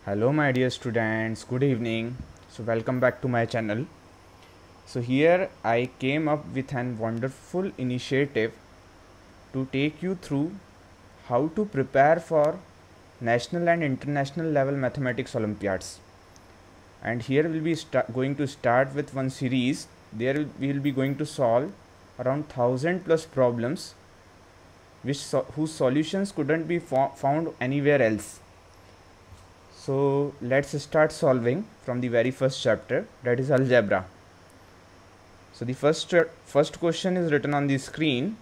Hello my dear students, good evening. So welcome back to my channel. So here I came up with an wonderful initiative to take you through how to prepare for national and international level mathematics olympiads. And here we'll be going to start with one series. There we will be going to solve around 1000 plus problems whose solutions couldn't be found anywhere else. So let's start solving from the very first chapter, that is algebra. So the first question is written on the screen.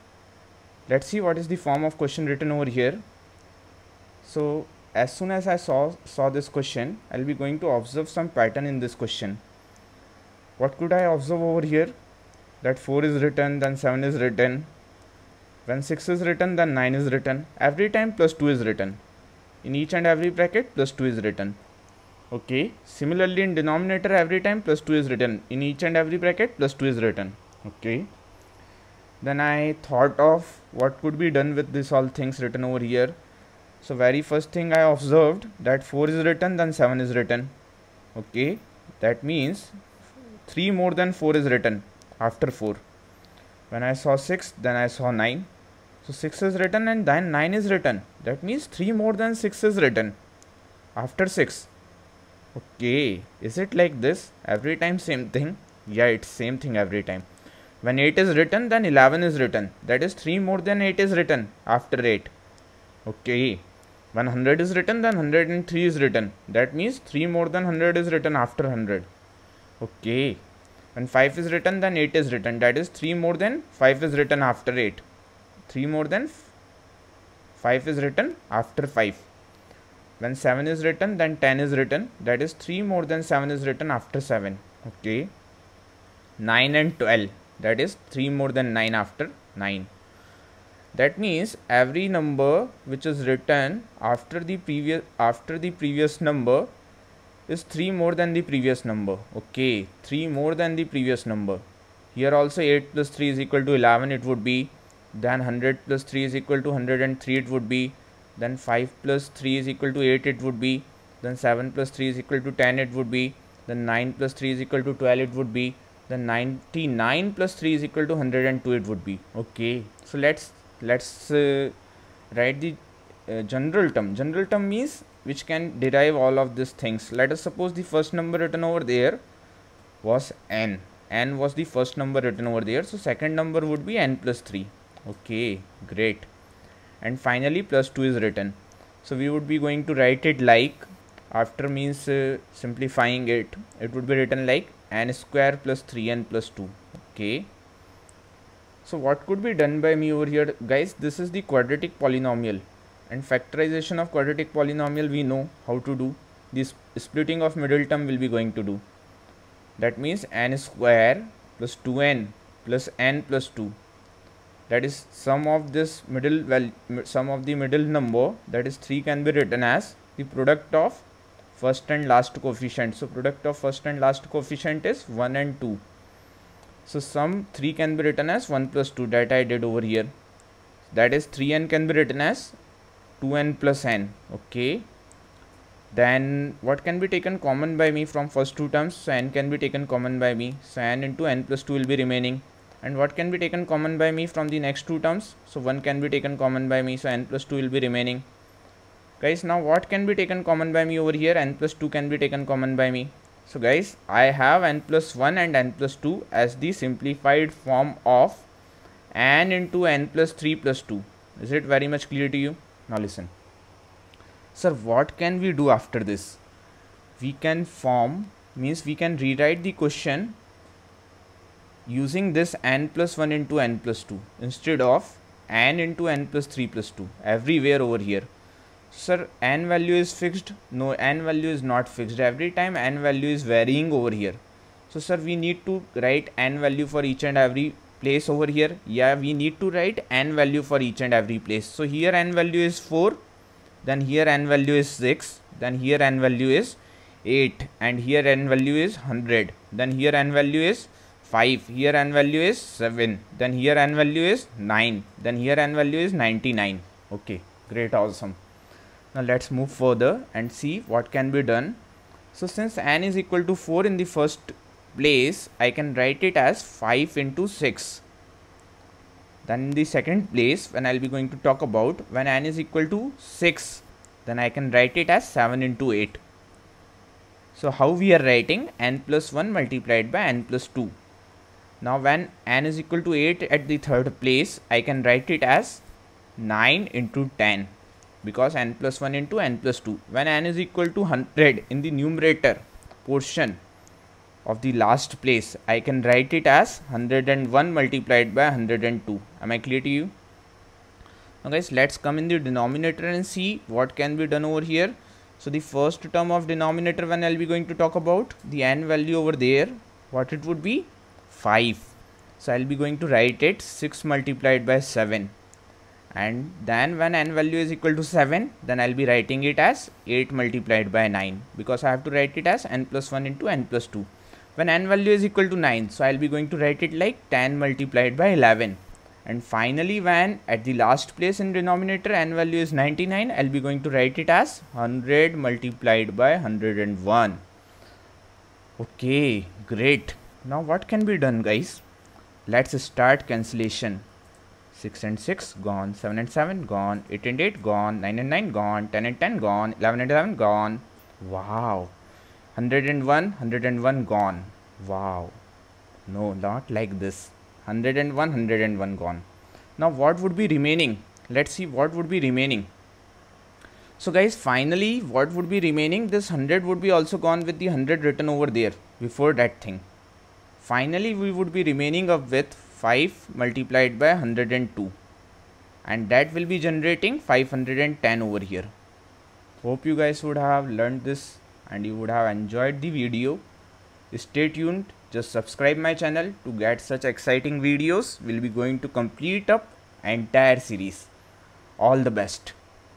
Let's see what is the form of question written over here. So as soon as I saw this question, I'll be going to observe some pattern in this question. What could I observe over here? That 4 is written, then 7 is written. When 6 is written, then 9 is written. Every time plus 2 is written. In each and every bracket plus 2 is written. Okay. Similarly in denominator every time plus 2 is written. In each and every bracket plus 2 is written. Okay. Then I thought of what could be done with this all things written over here. So very first thing I observed that 4 is written, then 7 is written. Okay. That means 3 more than 4 is written after 4. When I saw 6, then I saw 9. So 6 is written and then 9 is written. That means 3 more than 6 is written after 6. Okay, is it like this? Every time same thing? Yeah, it's same thing every time. When 8 is written, then 11 is written. That is 3 more than 8 is written after 8. Okay, when 100 is written, then 103 is written. That means 3 more than 100 is written after 100. Okay, when 5 is written, then 8 is written. That is 3 more than 5 is written after 8. 3 more than 5 is written after 5. When 7 is written, then 10 is written. That is 3 more than 7 is written after 7. Okay. 9 and 12. That is 3 more than 9 after 9. That means every number which is written after the previous number is 3 more than the previous number. Okay. 3 more than the previous number. Here also 8 plus 3 is equal to 11 it would be. Then 100 plus 3 is equal to 103 it would be. Then 5 plus 3 is equal to 8 it would be. Then 7 plus 3 is equal to 10 it would be. Then 9 plus 3 is equal to 12 it would be. Then 99 plus 3 is equal to 102 it would be. Okay. So let's write the general term. General term means which can derive all of these things. Let us suppose the first number written over there was n. N was the first number written over there. So second number would be n plus 3. Okay, great. And finally plus 2 is written. So we would be going to write it like, after means simplifying it, it would be written like n square plus 3n plus 2. Okay. So what could be done by me over here? Guys, this is the quadratic polynomial. And factorization of quadratic polynomial we know how to do. This splitting of middle term will be going to do. That means n square plus 2n plus n plus 2. That is sum of this sum of the middle number, that is 3, can be written as the product of first and last coefficient. So product of first and last coefficient is 1 and 2. So sum 3 can be written as 1 plus 2, that I did over here. That is 3n can be written as 2n plus n. Okay. Then what can be taken common by me from first two terms? So n can be taken common by me. So n into n plus 2 will be remaining. And what can be taken common by me from the next two terms? So 1 can be taken common by me. So n plus 2 will be remaining. Guys, now what can be taken common by me over here? N plus 2 can be taken common by me. So guys, I have n plus 1 and n plus 2 as the simplified form of n into n plus 3 plus 2. Is it very much clear to you? Now listen. Sir, what can we do after this? We can rewrite the question using this n plus 1 into n plus 2 instead of n into n plus 3 plus 2 everywhere over here. Sir, n value is fixed? No, n value is not fixed. Every time n value is varying over here. So sir, we need to write n value for each and every place over here. Yeah, we need to write n value for each and every place. So here n value is 4, then here n value is 6, then here n value is 8, and here n value is 100, then here n value is 5, here n value is 7, then here n value is 9, then here n value is 99. Okay, great, awesome. Now let's move further and see what can be done. So since n is equal to 4 in the first place, I can write it as 5 into 6. Then in the second place, when I'll be going to talk about when n is equal to 6, then I can write it as 7 into 8. So how we are writing? N plus 1 multiplied by n plus 2. Now when n is equal to 8 at the third place, I can write it as 9 into 10, because n plus 1 into n plus 2. When n is equal to 100 in the numerator portion of the last place, I can write it as 101 multiplied by 102. Am I clear to you? Now guys, let's come in the denominator and see what can be done over here. So the first term of denominator, when I'll be going to talk about the n value over there, what it would be? 5. So I'll be going to write it 6 multiplied by 7. And then when n value is equal to 7, then I'll be writing it as 8 multiplied by 9, because I have to write it as n plus 1 into n plus 2. When n value is equal to 9, so I'll be going to write it like 10 multiplied by 11. And finally, when at the last place in denominator n value is 99, I'll be going to write it as 100 multiplied by 101. Okay, great. Now what can be done, guys? Let's start cancellation. 6 and 6 gone, 7 and 7 gone, 8 and 8 gone, 9 and 9 gone, 10 and 10 gone, 11 and 11 gone. Wow. 101 gone. Wow. No, not like this. 101 gone. Now what would be remaining? Let's see what would be remaining. So guys, finally what would be remaining? This 100 would be also gone with the 100 written over there before that thing. Finally we would be remaining up with 5 multiplied by 102, and that will be generating 510 over here. Hope you guys would have learned this and you would have enjoyed the video. Stay tuned. Just subscribe my channel to get such exciting videos. We'll be going to complete up entire series. All the best.